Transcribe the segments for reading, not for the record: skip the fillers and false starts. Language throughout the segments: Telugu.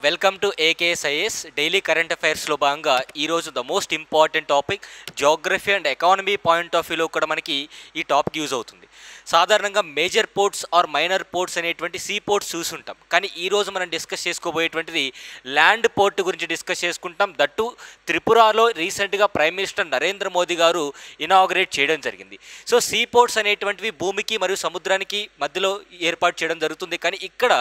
Welcome to AKSIS daily current అఫైర్స్లో భాగంగా ఈరోజు the most important topic geography and economy point of వ్యూలో కూడా మనకి ఈ టాపిక్ యూజ్ అవుతుంది. సాధారణంగా major ports or minor ports అనేటువంటి సీ పోర్ట్స్ చూసుంటాం, కానీ ఈరోజు మనం డిస్కస్ చేసుకోబోయేటువంటిది ల్యాండ్ పోర్ట్ గురించి డిస్కస్ చేసుకుంటాం. దట్టు త్రిపురలో రీసెంట్గా ప్రైమ్ మినిస్టర్ నరేంద్ర మోదీ గారు ఇనాగ్రేట్ చేయడం జరిగింది. సో సీ పోర్ట్స్ అనేటువంటివి భూమికి మరియు సముద్రానికి మధ్యలో ఏర్పాటు చేయడం జరుగుతుంది, కానీ ఇక్కడ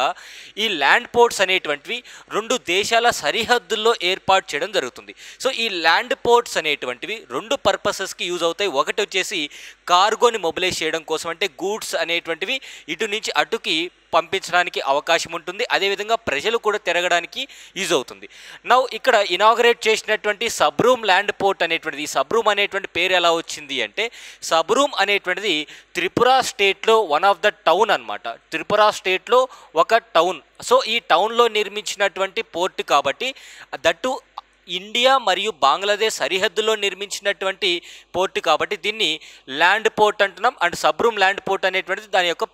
ఈ ల్యాండ్ పోర్ట్స్ అనేటువంటివి రెండు దేశాల సరిహద్దుల్లో ఏర్పాటు చేయడం జరుగుతుంది. సో ఈ ల్యాండ్ పోర్ట్స్ అనేటువంటివి రెండు పర్పసెస్కి యూజ్ అవుతాయి. ఒకటి వచ్చేసి కార్గోని మొబిలైజ్ చేయడం కోసం, అంటే గూడ్స్ అనేటువంటివి ఇటు నుంచి అటుకి పంపించడానికి అవకాశం ఉంటుంది. అదేవిధంగా ప్రజలు కూడా తిరగడానికి యూజ్ అవుతుంది. నౌ ఇక్కడ ఇనాగరేట్ చేసినటువంటి సబ్రూమ్ ల్యాండ్ పోర్ట్ అనేటువంటిది, ఈ సబ్రూమ్ అనేటువంటి పేరు ఎలా వచ్చింది అంటే, సబ్రూమ్ అనేటువంటిది త్రిపుర స్టేట్లో వన్ ఆఫ్ ద టౌన్ అనమాట. త్రిపుర స్టేట్లో ఒక టౌన్. సో ఈ టౌన్లో నిర్మించినటువంటి పోర్ట్ కాబట్టి, దట్టు ఇండియా మరియు బంగ్లాదేశ్ సరిహద్దులో నిర్మించినటువంటి పోర్ట్ కాబట్టి దీన్ని ల్యాండ్ పోర్ట్ అంటున్నాం. అండ్ సబ్రూమ్ ల్యాండ్ పోర్ట్ అనేటువంటిది దాని యొక్క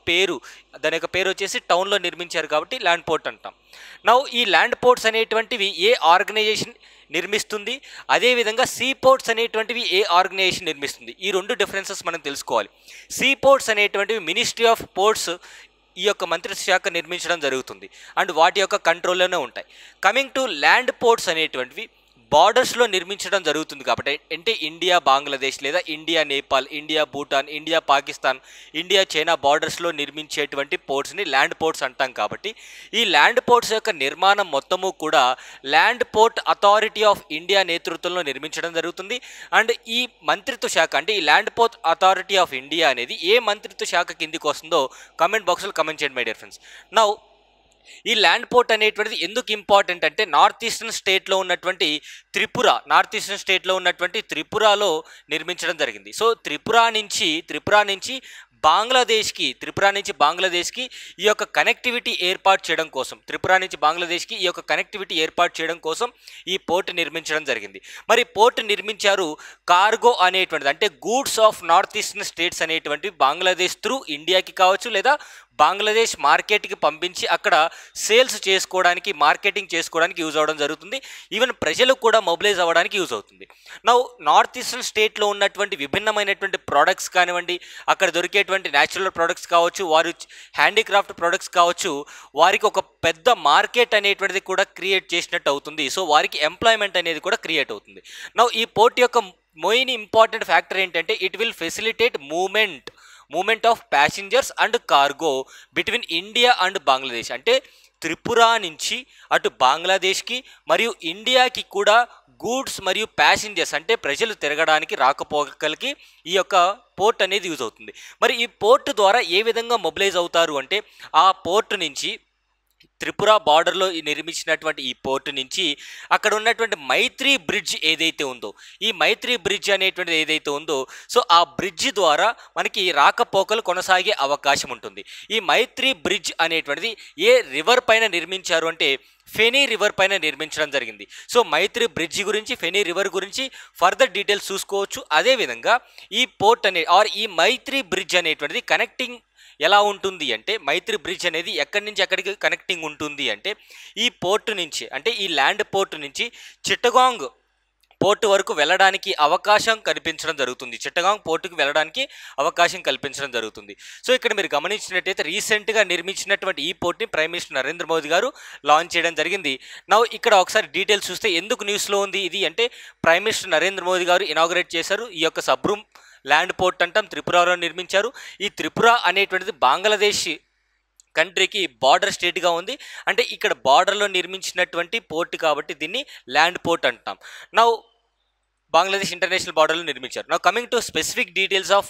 పేరు వచ్చేసి టౌన్లో నిర్మించారు కాబట్టి ల్యాండ్ పోర్ట్ అంటాం. నౌ ఈ ల్యాండ్ పోర్ట్స్ అనేటువంటివి ఏ ఆర్గనైజేషన్ నిర్మిస్తుంది, అదేవిధంగా సీ పోర్ట్స్ అనేటువంటివి ఏ ఆర్గనైజేషన్ నిర్మిస్తుంది, ఈ రెండు డిఫరెన్సెస్ మనం తెలుసుకోవాలి. సీ పోర్ట్స్ అనేటువంటివి మినిస్ట్రీ ఆఫ్ పోర్ట్స్ ఈ యొక్క మంత్రిత్వ శాఖ నిర్మించడం జరుగుతుంది అండ్ వాటి యొక్క కంట్రోల్లోనే ఉంటాయి. కమింగ్ టు ల్యాండ్ పోర్ట్స్ అనేటువంటివి బార్డర్స్లో నిర్మించడం జరుగుతుంది కాబట్టి, అంటే ఇండియా బంగ్లాదేశ్ లేదా India Nepal, India Bhutan, India Pakistan, India China బార్డర్స్లో నిర్మించేటువంటి పోర్ట్స్ని ల్యాండ్ పోర్ట్స్ అంటాం. కాబట్టి ఈ ల్యాండ్ పోర్ట్స్ యొక్క నిర్మాణం మొత్తము కూడా land port authority of India నేతృత్వంలో నిర్మించడం జరుగుతుంది. అండ్ ఈ మంత్రిత్వ శాఖ, అంటే ఈ land port authority of India అనేది ఏ మంత్రిత్వ శాఖ కిందికి వస్తుందో కమెంట్ బాక్స్లో కమెంట్ చేయండి మై డియర్ ఫ్రెండ్స్. నౌ ఈ ల్యాండ్ పోర్ట్ అనేటువంటిది ఎందుకు ఇంపార్టెంట్ అంటే, నార్త్ ఈస్టర్న్ స్టేట్లో ఉన్నటువంటి త్రిపురలో నిర్మించడం జరిగింది. సో త్రిపుర నుంచి బంగ్లాదేశ్కి ఈ యొక్క కనెక్టివిటీ ఏర్పాటు చేయడం కోసం ఈ పోర్ట్ నిర్మించడం జరిగింది. మరి పోర్ట్ నిర్మించారు కార్గో అనేటువంటిది, అంటే goods of north eastern states అనేటువంటి బంగ్లాదేశ్ త్రూ ఇండియాకి కావచ్చు లేదా బంగ్లాదేశ్ మార్కెట్కి పంపించి అక్కడ సేల్స్ చేసుకోవడానికి, మార్కెటింగ్ చేసుకోవడానికి యూజ్ అవ్వడం జరుగుతుంది. ఈవెన్ ప్రజలు కూడా మొబిలైజ్ అవ్వడానికి యూజ్ అవుతుంది. నౌ నార్త్ ఈస్టర్న్ స్టేట్లో ఉన్నటువంటి విభిన్నమైనటువంటి ప్రోడక్ట్స్ కానివ్వండి, అక్కడ దొరికేటువంటి న్యాచురల్ ప్రోడక్ట్స్ కావచ్చు, వారు హ్యాండీక్రాఫ్ట్ ప్రోడక్ట్స్ కావచ్చు, వారికి ఒక పెద్ద మార్కెట్ అనేటువంటిది కూడా క్రియేట్ చేసినట్టు అవుతుంది. సో వారికి ఎంప్లాయ్మెంట్ అనేది కూడా క్రియేట్ అవుతుంది. నౌ ఈ పోర్ట్ యొక్క మెయిన్ ఇంపార్టెంట్ ఫ్యాక్టర్ ఏంటంటే, it will facilitate movement of passengers and cargo between India and Bangladesh. అంటే త్రిపుర నుంచి అటు బంగ్లాదేశ్కి మరియు ఇండియాకి కూడా గూడ్స్ మరియు ప్యాసింజర్స్, అంటే ప్రజలు తిరగడానికి, రాకపోకలకి ఈ యొక్క పోర్ట్ అనేది యూజ్ అవుతుంది. మరి ఈ పోర్ట్ ద్వారా ఏ విధంగా మొబిలైజ్ అవుతారు అంటే, ఆ పోర్ట్ నుంచి త్రిపుర బార్డర్లో నిర్మించినటువంటి ఈ పోర్టు నుంచి అక్కడ ఉన్నటువంటి మైత్రి బ్రిడ్జ్ ఏదైతే ఉందో, ఈ మైత్రి బ్రిడ్జ్ అనేటువంటిది ఏదైతే ఉందో, సో ఆ బ్రిడ్జ్ ద్వారా మనకి రాకపోకలు కొనసాగే అవకాశం ఉంటుంది. ఈ మైత్రి బ్రిడ్జ్ అనేటువంటిది ఏ రివర్ పైన నిర్మించారు అంటే, ఫెనీ రివర్ పైన నిర్మించడం జరిగింది. సో మైత్రి బ్రిడ్జి గురించి, ఫెనీ రివర్ గురించి ఫర్దర్ డీటెయిల్స్ చూసుకోవచ్చు. అదేవిధంగా ఈ పోర్ట్ ఈ మైత్రి బ్రిడ్జ్ అనేటువంటిది కనెక్టింగ్ ఎలా ఉంటుంది అంటే, మైత్రి బ్రిడ్జ్ అనేది ఎక్కడి నుంచి ఎక్కడికి కనెక్టింగ్ ఉంటుంది అంటే, ఈ పోర్టు నుంచి, అంటే ఈ ల్యాండ్ పోర్టు నుంచి చిట్టగాంగ్ పోర్టు వరకు వెళ్ళడానికి అవకాశం కల్పించడం జరుగుతుంది. సో ఇక్కడ మీరు గమనించినట్టయితే రీసెంట్గా నిర్మించినటువంటి ఈ పోర్ట్ని ప్రైమ్ మినిస్టర్ నరేంద్ర మోదీ గారు లాంచ్ చేయడం జరిగింది. నౌ ఇక్కడ ఒకసారి డీటెయిల్స్ చూస్తే ఎందుకు న్యూస్లో ఉంది ఇది అంటే, ప్రైమ్ మినిస్టర్ నరేంద్ర మోదీ గారు ఇనాగరేట్ చేశారు. ఈ యొక్క సబ్రూమ్ ల్యాండ్ పోర్ట్ అంటాం, త్రిపురలో నిర్మించారు. ఈ త్రిపుర అనేటువంటిది బంగ్లాదేశ్ కంట్రీకి బార్డర్ స్టేట్గా ఉంది. అంటే ఇక్కడ బార్డర్లో నిర్మించినటువంటి పోర్ట్ కాబట్టి దీన్ని ల్యాండ్ పోర్ట్ అంటాం. నౌ బంగ్లాదేశ్ ఇంటర్నేషనల్ బార్డర్లో నిర్మించారు. Now coming to specific details of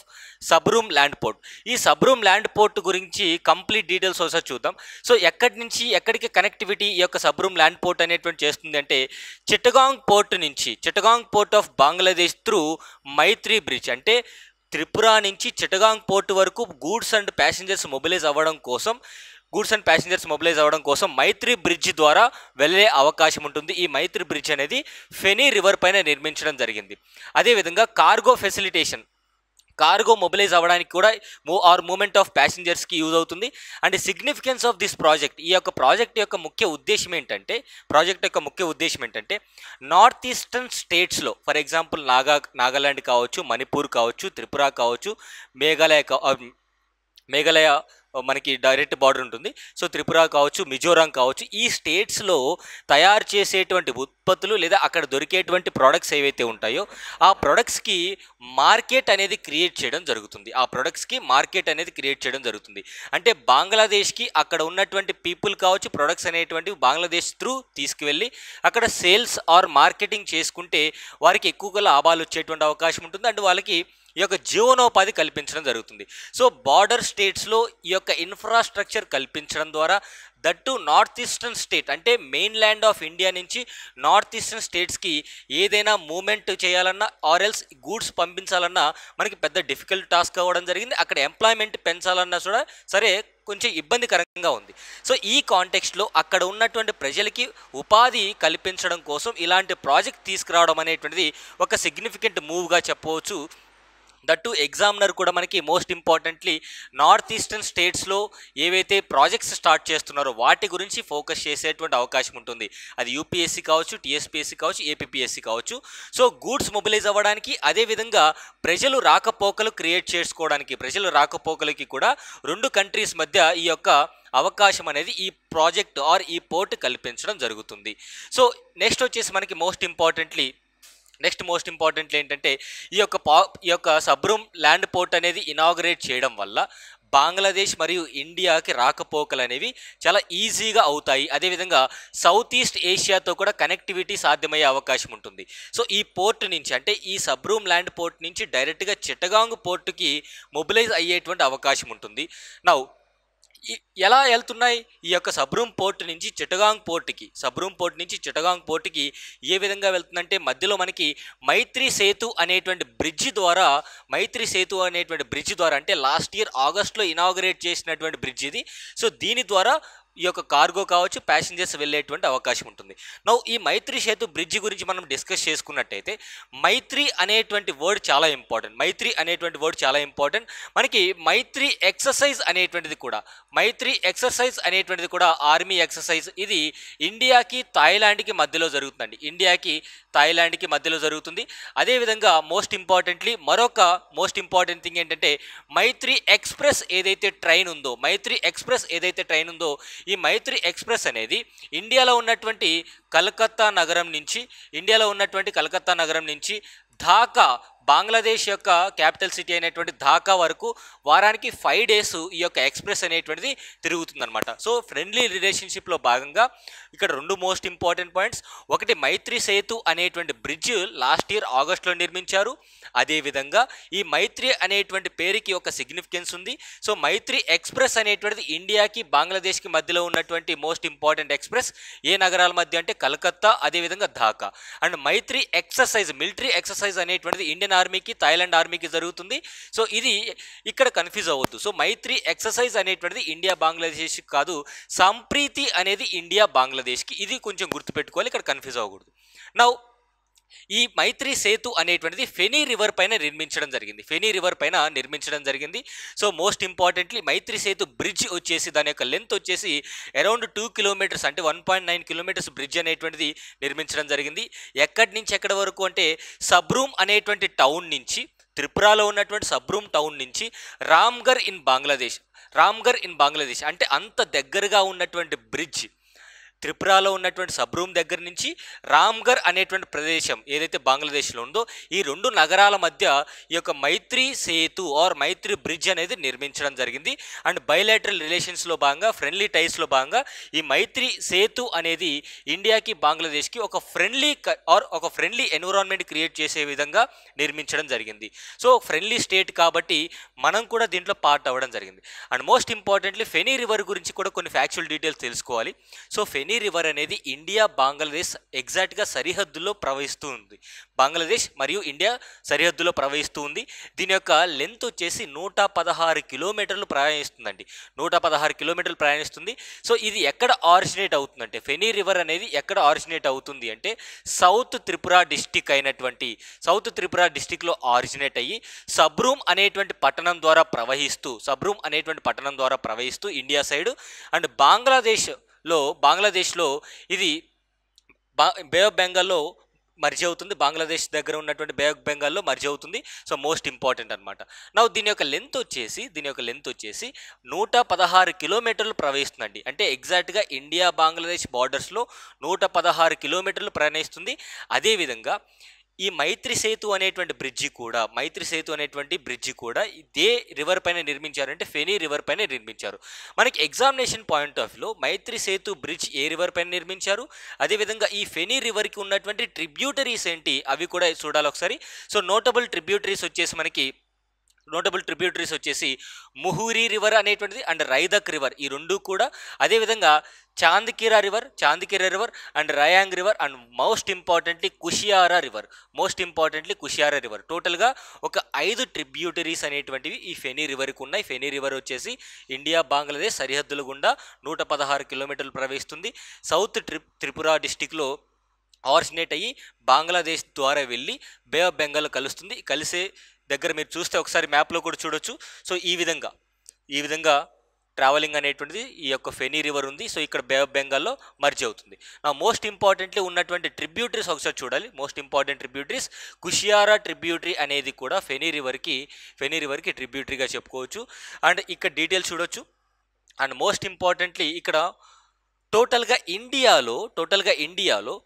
Sabroom land port. ఈ సబ్రూమ్ ల్యాండ్ పోర్ట్ గురించి కంప్లీట్ డీటెయిల్స్ ఒకసారి చూద్దాం. సో ఎక్కడి నుంచి ఎక్కడికి కనెక్టివిటీ ఈ యొక్క సబ్రూమ్ ల్యాండ్ పోర్ట్ అనేటువంటి చేస్తుంది అంటే, Chittagong port of Bangladesh through Maitri bridge, అంటే త్రిపుర నుంచి చిట్టగాంగ్ పోర్ట్ వరకు గూడ్స్ అండ్ ప్యాసింజర్స్ మొబిలైజ్ అవ్వడం కోసం మైత్రి బ్రిడ్జ్ ద్వారా వెళ్ళే అవకాశం ఉంటుంది. ఈ మైత్రి బ్రిడ్జ్ అనేది ఫెనీ రివర్ పైన నిర్మించడం జరిగింది. అదేవిధంగా కార్గో కార్గో మొబిలైజ్ అవ్వడానికి కూడా మూమెంట్ ఆఫ్ ప్యాసింజర్స్కి యూజ్ అవుతుంది. And significance of this project, ఈ యొక్క ప్రాజెక్ట్ యొక్క ముఖ్య ఉద్దేశం ఏంటంటే నార్త్ ఈస్టర్న్ స్టేట్స్లో, ఫర్ ఎగ్జాంపుల్ నాగాలాండ్ కావచ్చు, మణిపూర్ కావచ్చు, త్రిపుర కావచ్చు, మేఘాలయ మనకి డైరెక్ట్ బార్డర్ ఉంటుంది. సో త్రిపుర కావచ్చు, మిజోరాం కావచ్చు, ఈ స్టేట్స్లో తయారు చేసేటువంటి ఉత్పత్తులు లేదా అక్కడ దొరికేటువంటి ప్రోడక్ట్స్ ఏవైతే ఉంటాయో ఆ ప్రోడక్ట్స్కి మార్కెట్ అనేది క్రియేట్ చేయడం జరుగుతుంది. అంటే బంగ్లాదేశ్కి అక్కడ ఉన్నటువంటి పీపుల్ కావచ్చు, ప్రొడక్ట్స్ అనేటువంటివి బంగ్లాదేశ్ త్రూ తీసుకువెళ్ళి అక్కడ సేల్స్ ఆర్ మార్కెటింగ్ చేసుకుంటే వారికి ఎక్కువగా లాభాలు వచ్చేటువంటి అవకాశం ఉంటుంది. అండ్ వాళ్ళకి ఈ యొక్క జీవనోపాధి కల్పించడం జరుగుతుంది. సో బార్డర్ స్టేట్స్లో ఈ యొక్క ఇన్ఫ్రాస్ట్రక్చర్ కల్పించడం ద్వారా దట్టు నార్త్ ఈస్టర్న్ స్టేట్ అంటే మెయిన్ ల్యాండ్ ఆఫ్ ఇండియా నుంచి నార్త్ ఈస్టర్న్ స్టేట్స్కి ఏదైనా మూమెంట్ చేయాలన్నా ఆర్ ఎల్స్ గూడ్స్ పంపించాలన్నా మనకి పెద్ద డిఫికల్ట్ టాస్క్ అవ్వడం జరిగింది. అక్కడ ఎంప్లాయ్మెంట్ పెంచాలన్నా కూడా సరే కొంచెం ఇబ్బందికరంగా ఉంది. సో ఈ కాంటెక్స్ట్లో అక్కడ ఉన్నటువంటి ప్రజలకి ఉపాధి కల్పించడం కోసం ఇలాంటి ప్రాజెక్ట్ తీసుకురావడం అనేటువంటిది ఒక సిగ్నిఫికెంట్ మూవ్గా చెప్పవచ్చు. దట్టు ఎగ్జామినర్ కూడా మనకి మోస్ట్ ఇంపార్టెంట్లీ నార్త్ ఈస్టర్న్ స్టేట్స్లో ఏవైతే ప్రాజెక్ట్స్ స్టార్ట్ చేస్తున్నారో వాటి గురించి ఫోకస్ చేసేటువంటి అవకాశం ఉంటుంది. అది యూపీఎస్సీ కావచ్చు, టీఎస్పీఎస్సీ కావచ్చు, ఏపీపీఎస్సీ కావచ్చు. సో గూడ్స్ మొబిలైజ్ అవ్వడానికి, అదేవిధంగా ప్రజలు రాకపోకలకి కూడా రెండు కంట్రీస్ మధ్య ఈ యొక్క అవకాశం అనేది ఈ ప్రాజెక్ట్ ఆర్ ఈ పోర్ట్ కల్పించడం జరుగుతుంది. సో నెక్స్ట్ వచ్చేసి మనకి మోస్ట్ ఇంపార్టెంట్ ఏంటంటే ఈ యొక్క సబ్రూమ్ ల్యాండ్ పోర్ట్ అనేది ఇనాగరేట్ చేయడం వల్ల బంగ్లాదేశ్ మరియు ఇండియాకి రాకపోకలు అనేవి చాలా ఈజీగా అవుతాయి. అదేవిధంగా సౌత్ ఈస్ట్ ఏషియాతో కూడా కనెక్టివిటీ సాధ్యమయ్యే అవకాశం ఉంటుంది. సో ఈ పోర్ట్ నుంచి అంటే ఈ సబ్రూమ్ ల్యాండ్ పోర్ట్ నుంచి డైరెక్ట్గా చిట్టగాంగ్ పోర్టుకి మొబిలైజ్ అయ్యేటువంటి అవకాశం ఉంటుంది. నౌ ఎలా వెళ్తున్నాయి ఈ యొక్క సబ్రూమ్ పోర్ట్ నుంచి చిట్టగాంగ్ పోర్టుకి ఏ విధంగా వెళ్తుందంటే మధ్యలో మనకి మైత్రి సేతు అనేటువంటి బ్రిడ్జి ద్వారా అంటే లాస్ట్ ఇయర్ ఆగస్ట్లో ఇనాగరేట్ చేసినటువంటి బ్రిడ్జ్ ఇది. సో దీని ద్వారా ఈ యొక్క కార్గో కావచ్చు, ప్యాసింజర్స్ వెళ్ళేటువంటి అవకాశం ఉంటుంది. నౌ ఈ మైత్రి సేతు బ్రిడ్జి గురించి మనం డిస్కస్ చేసుకున్నట్టయితే మైత్రి అనేటువంటి వర్డ్ చాలా ఇంపార్టెంట్. మనకి మైత్రి ఎక్సర్సైజ్ అనేటువంటిది కూడా ఆర్మీ ఎక్సర్సైజ్. ఇది ఇండియాకి థాయిలాండ్కి మధ్యలో జరుగుతుంది. అదేవిధంగా మోస్ట్ ఇంపార్టెంట్ థింగ్ ఏంటంటే మైత్రి ఎక్స్ప్రెస్ ఏదైతే ట్రైన్ ఉందో ఈ మైత్రి ఎక్స్ప్రెస్ అనేది ఇండియాలో ఉన్నటువంటి కలకత్తా నగరం నుంచి ఢాకా, బంగ్లాదేశ్ యొక్క క్యాపిటల్ సిటీ అయినటువంటి ఢాకా వరకు వారానికి 5 days ఈ యొక్క ఎక్స్ప్రెస్ అనేటువంటిది తిరుగుతుందన్నమాట. సో ఫ్రెండ్లీ రిలేషన్షిప్లో భాగంగా ఇక్కడ రెండు మోస్ట్ ఇంపార్టెంట్ పాయింట్స్. ఒకటి, మైత్రి సేతు అనేటువంటి బ్రిడ్జ్ లాస్ట్ ఇయర్ ఆగస్ట్లో నిర్మించారు. అదేవిధంగా ఈ మైత్రి అనేటువంటి పేరుకి ఒక సిగ్నిఫికెన్స్ ఉంది. సో మైత్రి ఎక్స్ప్రెస్ అనేటువంటిది ఇండియాకి బంగ్లాదేశ్కి మధ్యలో ఉన్నటువంటి మోస్ట్ ఇంపార్టెంట్ ఎక్స్ప్రెస్. ఏ నగరాల మధ్య అంటే కలకత్తా, అదేవిధంగా Dhaka. And Maitri exercise, military exercise అనేటువంటిది ఇండియన్ ఆర్మీకి, థాయిలాండ్ ఆర్మీకి జరుగుతుంది. సో ఇది ఇక్కడ కన్ఫ్యూజ్ అవ్వద్దు. సో మైత్రి ఎక్సర్సైజ్ అనేటువంటిది ఇండియా బంగ్లాదేశ్కి కాదు, సంప్రీతి అనేది ఇండియా బంగ్లాదేశ్కి. ఇది కొంచెం గుర్తుపెట్టుకోవాలి, ఇక్కడ కన్ఫ్యూజ్ అవ్వకూడదు. నౌ ఈ మైత్రి సేతు అనేటువంటిది ఫెనీ రివర్ పైన నిర్మించడం జరిగింది. సో మోస్ట్ ఇంపార్టెంట్లీ మైత్రి సేతు బ్రిడ్జ్ వచ్చేసి దాని యొక్క లెంత్ వచ్చేసి అరౌండ్ 2 kilometers అంటే 1.9 kilometers బ్రిడ్జ్ అనేటువంటిది నిర్మించడం జరిగింది. ఎక్కడి నుంచి ఎక్కడి వరకు అంటే సబ్రూమ్ అనేటువంటి టౌన్ నుంచి, త్రిపురలో ఉన్నటువంటి సబ్రూమ్ టౌన్ నుంచి రామ్గర్ ఇన్ బంగ్లాదేశ్ అంటే అంత దగ్గరగా ఉన్నటువంటి బ్రిడ్జ్. త్రిపురలో ఉన్నటువంటి సబ్రూమ్ దగ్గర నుంచి రామ్గర్ అనేటువంటి ప్రదేశం ఏదైతే బంగ్లాదేశ్లో ఉందో ఈ రెండు నగరాల మధ్య ఈ యొక్క మైత్రి సేతు ఆర్ మైత్రి బ్రిడ్జ్ అనేది నిర్మించడం జరిగింది. అండ్ బైలాటరల్ రిలేషన్స్లో భాగంగా, ఫ్రెండ్లీ టైస్లో భాగంగా ఈ మైత్రి సేతు అనేది ఇండియాకి, బంగ్లాదేశ్కి ఒక ఫ్రెండ్లీ ఎన్విరాన్మెంట్ క్రియేట్ చేసే విధంగా నిర్మించడం జరిగింది. సో ఫ్రెండ్లీ స్టేట్ కాబట్టి మనం కూడా దీంట్లో పార్ట్ అవ్వడం జరిగింది. అండ్ మోస్ట్ ఇంపార్టెంట్లీ ఫెనీ రివర్ గురించి కూడా కొన్ని ఫ్యాక్చువల్ డీటెయిల్స్ తెలుసుకోవాలి. సో ఫెనీ ఫెనీ రివర్ అనేది ఇండియా బంగ్లాదేశ్ ఎగ్జాక్ట్గా సరిహద్దులో ప్రవహిస్తూ ఉంది. బంగ్లాదేశ్ మరియు ఇండియా సరిహద్దులో ప్రవహిస్తూ ఉంది. దీని యొక్క లెంత్ వచ్చేసి 116 కిలోమీటర్లు ప్రయాణిస్తుందండి. 116 కిలోమీటర్లు ప్రయాణిస్తుంది. సో ఇది ఎక్కడ ఆరిజినేట్ అవుతుందంటే, ఫెనీ రివర్ అనేది ఎక్కడ ఆరిజినేట్ అవుతుంది అంటే సౌత్ త్రిపుర డిస్టిక్ అయినటువంటి సౌత్ త్రిపుర డిస్టిక్లో ఆరిజినేట్ అయ్యి సబ్రూమ్ అనేటువంటి పట్టణం ద్వారా ప్రవహిస్తూ ఇండియా సైడ్ అండ్ బంగ్లాదేశ్లో ఇది బే ఆఫ్ బెంగాల్లో మర్జ్ అవుతుంది. బంగ్లాదేశ్ దగ్గర ఉన్నటువంటి బే ఆఫ్ బెంగాల్లో మర్జ్ అవుతుంది. సో మోస్ట్ ఇంపార్టెంట్ అనమాట. నా దీని యొక్క లెంత్ వచ్చేసి 116 కిలోమీటర్లు ప్రవహిస్తుందండి. అంటే ఎగ్జాక్ట్గా ఇండియా బంగ్లాదేశ్ బార్డర్స్లో 116 కిలోమీటర్లు ప్రయాణిస్తుంది. అదేవిధంగా ఈ మైత్రి సేతు అనేటువంటి బ్రిడ్జి కూడా ఇదే రివర్ పైన నిర్మించారు, అంటే ఫెనీ రివర్ పైన నిర్మించారు. మనకి ఎగ్జామినేషన్ పాయింట్ ఆఫ్ వ్యూలో మైత్రి సేతు బ్రిడ్జ్ ఏ రివర్ పైన నిర్మించారు, అదేవిధంగా ఈ ఫెనీ రివర్కి ఉన్నటువంటి ట్రిబ్యూటరీస్ ఏంటి అవి కూడా చూడాలి ఒకసారి. సో నోటబుల్ ట్రిబ్యూటరీస్ వచ్చేసి ముహూరి రివర్ అనేటువంటిది అండ్ రైదక్ రివర్, ఈ రెండు కూడా. అదేవిధంగా Chandkira river and Rayang river and most importantly Kushiyara river. టోటల్గా ఒక 5 ట్రిబ్యూటరీస్ అనేటువంటివి ఈ ఫెనీ రివర్కి ఉన్నాయి. ఫెనీ రివర్ వచ్చేసి ఇండియా బంగ్లాదేశ్ సరిహద్దుల గుండా 116 కిలోమీటర్లు ప్రవహిస్తుంది. సౌత్ త్రిపుర డిస్టిక్లో ఆరిజినేట్ అయ్యి బంగ్లాదేశ్ ద్వారా వెళ్ళి బే ఆఫ్ బెంగాల్ కలుస్తుంది. కలిసే దగ్గర మీరు చూస్తే ఒకసారి మ్యాప్లో కూడా చూడొచ్చు. సో ఈ విధంగా ట్రావెలింగ్ అనేటువంటిది ఈ యొక్క ఫెనీ రివర్ ఉంది. సో ఇక్కడ బే ఆఫ్ బెంగాల్లో మర్జ్ అవుతుంది. నా మోస్ట్ ఇంపార్టెంట్లీ ఉన్నటువంటి ట్రిబ్యూటరీస్ ఒకసారి చూడాలి. మోస్ట్ ఇంపార్టెంట్ ట్రిబ్యూటరీస్ కుషియారా ట్రిబ్యూటరీ అనేది కూడా ఫెనీ రివర్కి ట్రిబ్యూటరీగా చెప్పుకోవచ్చు. అండ్ ఇక్కడ డీటెయిల్స్ చూడొచ్చు. అండ్ మోస్ట్ ఇంపార్టెంట్లీ ఇక్కడ టోటల్గా ఇండియాలో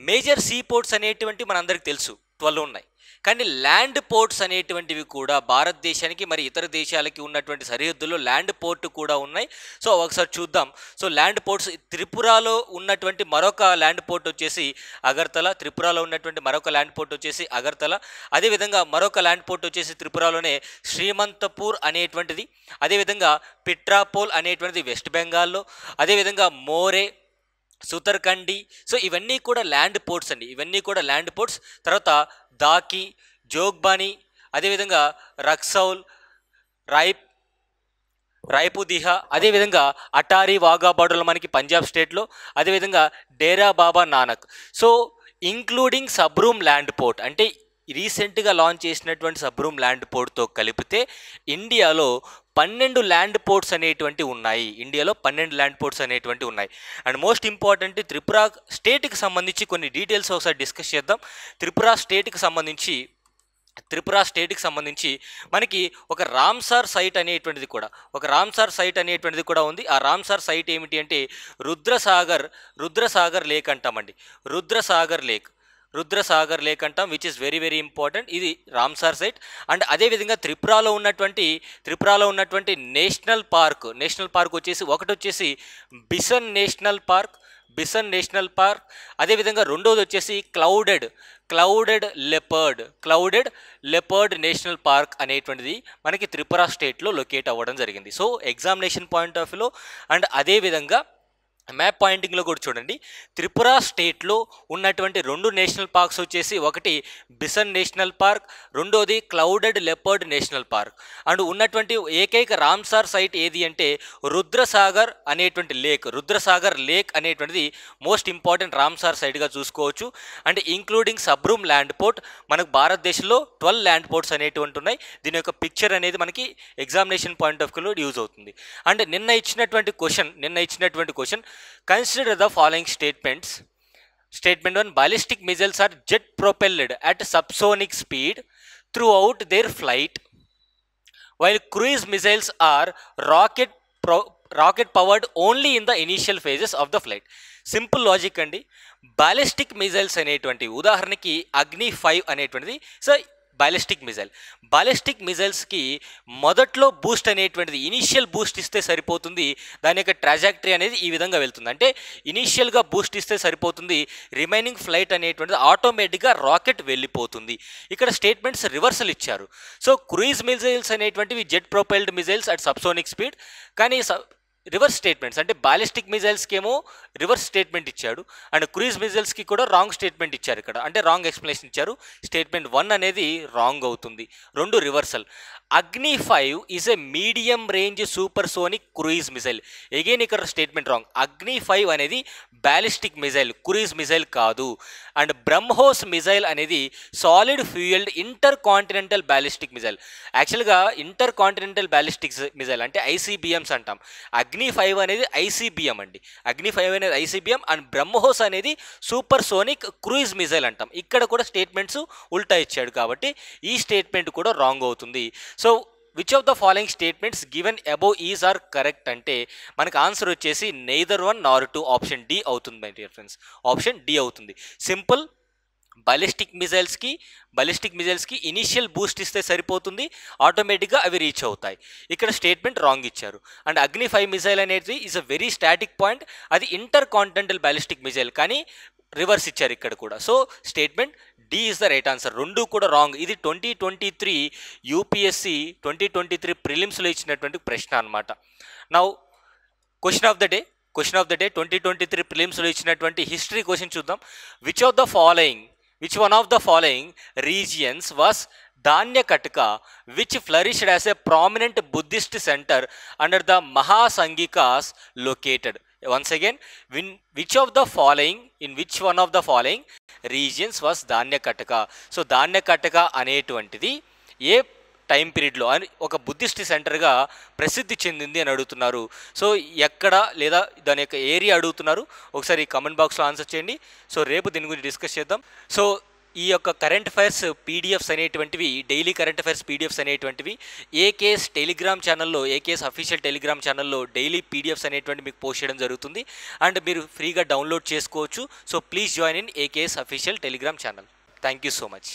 మేజర్ సీ పోర్ట్స్ అనేటువంటి మనందరికీ తెలుసు 12 ఉన్నాయి. కానీ ల్యాండ్ పోర్ట్స్ అనేటువంటివి కూడా భారతదేశానికి మరి ఇతర దేశాలకి ఉన్నటువంటి సరిహద్దుల్లో ల్యాండ్ పోర్ట్ కూడా ఉన్నాయి. సో ఒకసారి చూద్దాం. సో ల్యాండ్ పోర్ట్స్ త్రిపురలో ఉన్నటువంటి మరొక ల్యాండ్ పోర్ట్ వచ్చేసి అగర్తల. అదేవిధంగా మరొక ల్యాండ్ పోర్ట్ వచ్చేసి త్రిపురలోనే శ్రీమంతపూర్ అనేటువంటిది. అదేవిధంగా పిట్రాపోల్ అనేటువంటిది వెస్ట్ బెంగాల్లో. అదేవిధంగా మోరే, సుతర్కండి. సో ఇవన్నీ కూడా ల్యాండ్ పోర్ట్స్ అండి. తర్వాత దాకి, జోగ్బానీ, అదేవిధంగా రక్సౌల్, రాయ్పుదిహా, అదేవిధంగా అటారీ వాఘా బార్డర్లో మనకి పంజాబ్ స్టేట్లో, అదేవిధంగా Dera Baba Nanak. So including Sabroom land port, అంటే రీసెంట్గా లాంచ్ చేసినటువంటి సబ్రూమ్ ల్యాండ్ పోర్ట్తో కలిపితే ఇండియాలో 12 ల్యాండ్ పోర్ట్స్ అనేటువంటివి ఉన్నాయి. అండ్ మోస్ట్ ఇంపార్టెంట్ త్రిపుర స్టేట్కి సంబంధించి కొన్ని డీటెయిల్స్ ఒకసారి డిస్కస్ చేద్దాం. త్రిపుర స్టేట్కి సంబంధించి మనకి ఒక రామ్సార్ సైట్ అనేటువంటిది కూడా ఉంది. ఆ రామ్సార్ సైట్ ఏమిటి అంటే రుద్రసాగర్ లేక్ అంటామండి. రుద్రసాగర్ లేక్ అంటాం, which is very very important. ఇది రామ్సార్ సైట్. అండ్ అదేవిధంగా త్రిపురలో ఉన్నటువంటి నేషనల్ పార్క్ వచ్చేసి బిసన్ నేషనల్ పార్క్. అదేవిధంగా రెండోది వచ్చేసి క్లౌడెడ్ లెపర్డ్ నేషనల్ పార్క్ అనేటువంటిది మనకి త్రిపుర స్టేట్లో లొకేట్ అవ్వడం జరిగింది. సో ఎగ్జామినేషన్ పాయింట్ ఆఫ్ వ్యూలో అండ్ అదేవిధంగా మ్యాప్ పాయింటింగ్లో కూడా చూడండి. త్రిపుర స్టేట్లో ఉన్నటువంటి 2 నేషనల్ పార్క్స్ వచ్చేసి ఒకటి బిసన్ నేషనల్ పార్క్, రెండోది clouded leopard national park. And ఉన్నటువంటి ఏకైక రామ్సార్ సైట్ ఏది అంటే రుద్రసాగర్ లేక్ అనేటువంటిది మోస్ట్ ఇంపార్టెంట్ రామ్సార్ సైట్గా చూసుకోవచ్చు. And including Sabroom land port, మనకు భారతదేశంలో 12 ల్యాండ్ పోర్ట్స్ అనేటువంటి ఉన్నాయి. దీని యొక్క పిక్చర్ అనేది మనకి ఎగ్జామినేషన్ పాయింట్ ఆఫ్ వ్యూలో యూజ్ అవుతుంది. అండ్ నిన్న ఇచ్చినటువంటి question consider the following statements. Statement 1: ballistic missiles are jet propelled at subsonic speed throughout their flight, while cruise missiles are rocket powered only in the initial phases of the flight. Simple logic అండి. బాలిస్టిక్ మిజైల్స్ అనేటువంటి ఉదాహరణకి అగ్ని 5 అనేటువంటిది. సో బాలిస్టిక్ మిజైల్స్కి మొదట్లో బూస్ట్ అనేటువంటిది ఇనీషియల్ బూస్ట్ ఇస్తే సరిపోతుంది. దాని యొక్క ట్రాజెక్టరీ అనేది ఈ విధంగా వెళ్తుంది. అంటే ఇనీషియల్గా బూస్ట్ ఇస్తే సరిపోతుంది, రిమైనింగ్ ఫ్లైట్ అనేటువంటిది ఆటోమేటిక్గా రాకెట్ వెళ్ళిపోతుంది. ఇక్కడ స్టేట్మెంట్స్ రివర్సల్ ఇచ్చారు. సో క్రూయిజ్ మిజైల్స్ అనేటువంటివి jet propelled missiles at subsonic speed, కానీ రివర్స్ స్టేట్మెంట్స్, అంటే బాలిస్టిక్ మిజైల్స్కి ఏమో రివర్స్ స్టేట్మెంట్ ఇచ్చాడు అండ్ క్రూయిజ్ మిజైల్స్కి కూడా రాంగ్ స్టేట్మెంట్ ఇచ్చారు ఇక్కడ, అంటే రాంగ్ ఎక్స్ప్లెనేషన్ ఇచ్చారు. స్టేట్మెంట్ 1 అనేది రాంగ్ అవుతుంది, రెండు రివర్సల్. అగ్ని 5 is a medium range super sonic cruise missile. Again ఇక్కడ స్టేట్మెంట్ రాంగ్. అగ్ని 5 అనేది బ్యాలిస్టిక్ మిజైల్, క్రూయిజ్ మిజైల్ కాదు. అండ్ బ్రహ్మోస్ మిజైల్ అనేది solid fuelled inter continental ballistic missile. యాక్చువల్గా ఇంటర్ కాంటినెంటల్ బ్యాలిస్టిక్ మిజైల్ అంటే ఐసీబీఎంస్ అంటాం. అగ్ని 5 అనేది ఐసీబీఎం అండి. అగ్ని 5 అనేది ఐసీబీఎం అండ్ బ్రహ్మోస్ అనేది సూపర్ సోనిక్ క్రూయిజ్ మిజైల్ అంటాం. ఇక్కడ కూడా స్టేట్మెంట్స్ ఉల్టా ఇచ్చాడు కాబట్టి ఈ స్టేట్మెంట్ కూడా రాంగ్ అవుతుంది. So which of the following statements given above is are correct అంటే మనకు ఆన్సర్ వచ్చేసి నెయిదర్ 1 nor 2, ఆప్షన్ డి అవుతుంది my dear friends. Option D అవుతుంది. సింపుల్, బాలిస్టిక్ మిజైల్స్కి ఇనీషియల్ బూస్ట్ ఇస్తే సరిపోతుంది, ఆటోమేటిక్గా అవి రీచ్ అవుతాయి. ఇక్కడ స్టేట్మెంట్ రాంగ్ ఇచ్చారు. అండ్ అగ్ని 5 మిజైల్ అనేది is a very static point, అది ఇంటర్ కాంటినెంటల్ బ్యాలిస్టిక్ మిజైల్, కానీ రివర్స్ ఇచ్చారు ఇక్కడ కూడా. So statement D is the right answer. రెండు కూడా రాంగ్. ఇది 2023 యూపీఎస్సి 2023 ప్రిలిమ్స్లో ఇచ్చినటువంటి ప్రశ్న అనమాట. Now question of the day 2023 ప్రిలిమ్స్లో ఇచ్చినటువంటి హిస్టరీ క్వశ్చన్ చూద్దాం. Which one of the following regions was Danyakatka, which flourished as a prominent Buddhist center under the Mahasangikas located. Once again, in which one of the following regions was Danyakatka? So Danyakatka అనేటువంటిది ఏ టైం పీరియడ్లో అని ఒక బుద్ధిస్ట్ సెంటర్గా ప్రసిద్ధి చెందింది అని అడుగుతున్నారు. సో ఎక్కడ లేదా దాని యొక్క ఏరియా అడుగుతున్నారు. ఒకసారి కామెంట్ బాక్స్లో ఆన్సర్ చేయండి. సో రేపు దీని గురించి డిస్కస్ చేద్దాం. సో ఈ యొక్క కరెంట్ అఫైర్స్ పీడిఎఫ్స్ అనేటువంటివి, డైలీ కరెంట్ అఫైర్స్ పీడిఎఫ్స్ అనేటువంటివి ఏకేఎస్ టెలిగ్రామ్ ఛానల్లో, ఏకేఎస్ అఫీషియల్ టెలిగ్రామ్ ఛానల్లో డైలీ పీడిఎఫ్స్ అనేటువంటి మీకు పోస్ట్ చేయడం జరుగుతుంది. అండ్ మీరు ఫ్రీగా డౌన్లోడ్ చేసుకోవచ్చు. So please join in AKS official Telegram channel. Thank you so much.